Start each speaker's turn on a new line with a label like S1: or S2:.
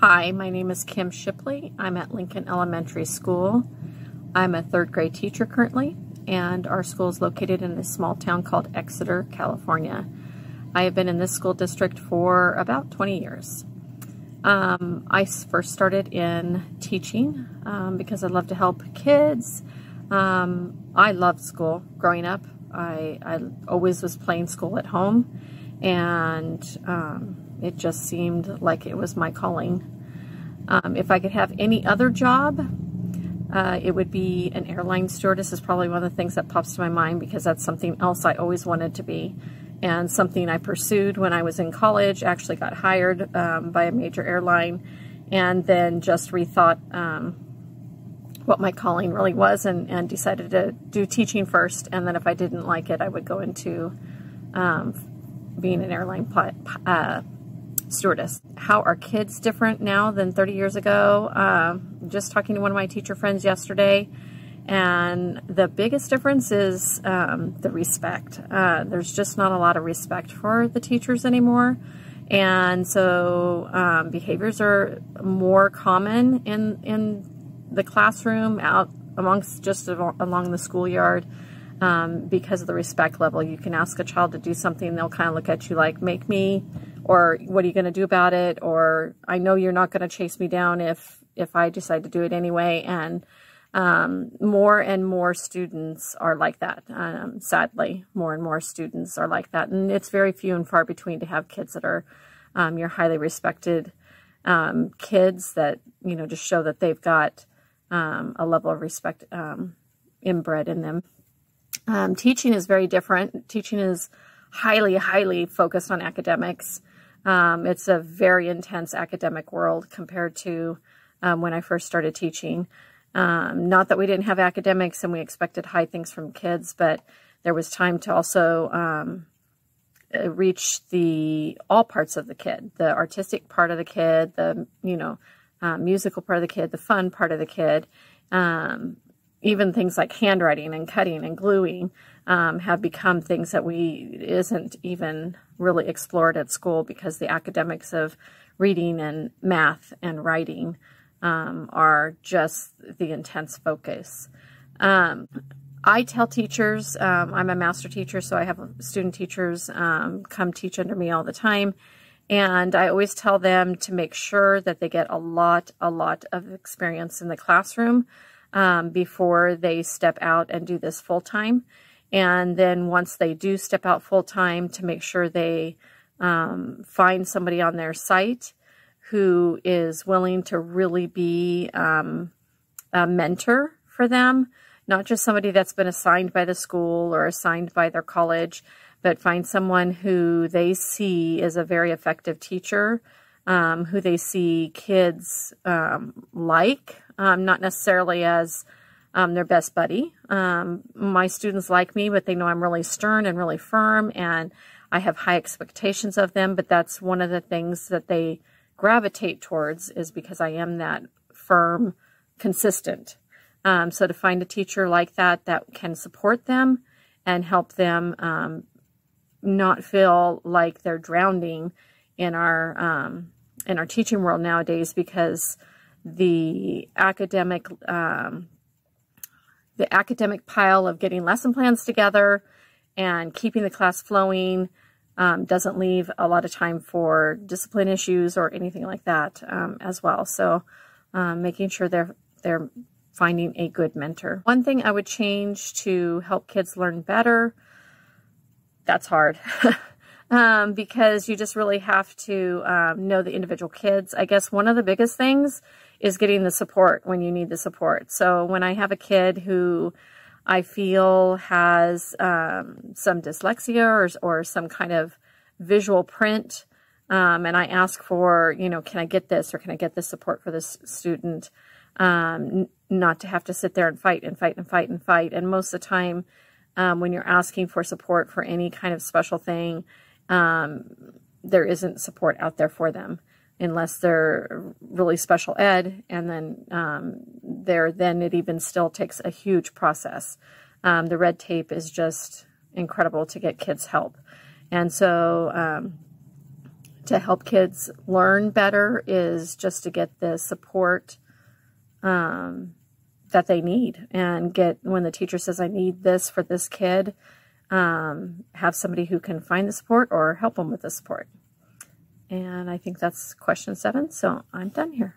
S1: Hi, my name is Kim Shipley. I'm at Lincoln Elementary School. I'm a third grade teacher currently, and our school is located in a small town called Exeter, California. I have been in this school district for about 20 years. I first started in teaching because I love to help kids. I loved school growing up. I always was playing school at home, and it just seemed like it was my calling. If I could have any other job, it would be an airline stewardess. Is probably one of the things that pops to my mind because that's something else I always wanted to be, and something I pursued when I was in college. Actually got hired by a major airline, and then just rethought what my calling really was, and decided to do teaching first, and then if I didn't like it, I would go into being an airline stewardess. How are kids different now than 30 years ago? Just talking to one of my teacher friends yesterday, and the biggest difference is the respect. There's just not a lot of respect for the teachers anymore, and so behaviors are more common in the classroom, out amongst just along the schoolyard, because of the respect level. You can ask a child to do something, they'll kind of look at you like, make me, or what are you going to do about it, or I know you're not going to chase me down if I decide to do it anyway. And more and more students are like that. Sadly, more and more students are like that, and it's very few and far between to have kids that are your highly respected kids that, you know, just show that they've got a level of respect inbred in them. Teaching is very different. Teaching is highly focused on academics. It's a very intense academic world compared to when I first started teaching. Not that we didn't have academics and we expected high things from kids, but there was time to also reach all parts of the kid, the artistic part of the kid, the musical part of the kid, the fun part of the kid. Even things like handwriting and cutting and gluing have become things that isn't even really explored at school, because the academics of reading and math and writing are just the intense focus. I tell teachers, I'm a master teacher, so I have student teachers come teach under me all the time, and I always tell them to make sure that they get a lot of experience in the classroom before they step out and do this full-time. And then once they do step out full-time, to make sure they find somebody on their site who is willing to really be a mentor for them, not just somebody that's been assigned by the school or assigned by their college, but find someone who they see is a very effective teacher, who they see kids not necessarily as their best buddy. My students like me, but they know I'm really stern and really firm, and I have high expectations of them, but that's one of the things that they gravitate towards, is because I am that firm, consistent. So to find a teacher like that can support them and help them not feel like they're drowning in our teaching world nowadays, because the academic pile of getting lesson plans together and keeping the class flowing doesn't leave a lot of time for discipline issues or anything like that as well. So making sure they're finding a good mentor. One thing I would change to help kids learn better, that's hard. Because you just really have to know the individual kids. I guess one of the biggest things is getting the support when you need the support. So when I have a kid who I feel has some dyslexia or some kind of visual print, and I ask for, can I get this, or can I get this support for this student, not to have to sit there and fight. And most of the time, when you're asking for support for any kind of special thing, there isn't support out there for them, unless they're really special ed, and then it even still takes a huge process. The red tape is just incredible to get kids help. And so to help kids learn better is just to get the support that they need, and get, when the teacher says, I need this for this kid, have somebody who can find the support or help them with the support. And I think that's question 7, so I'm done here.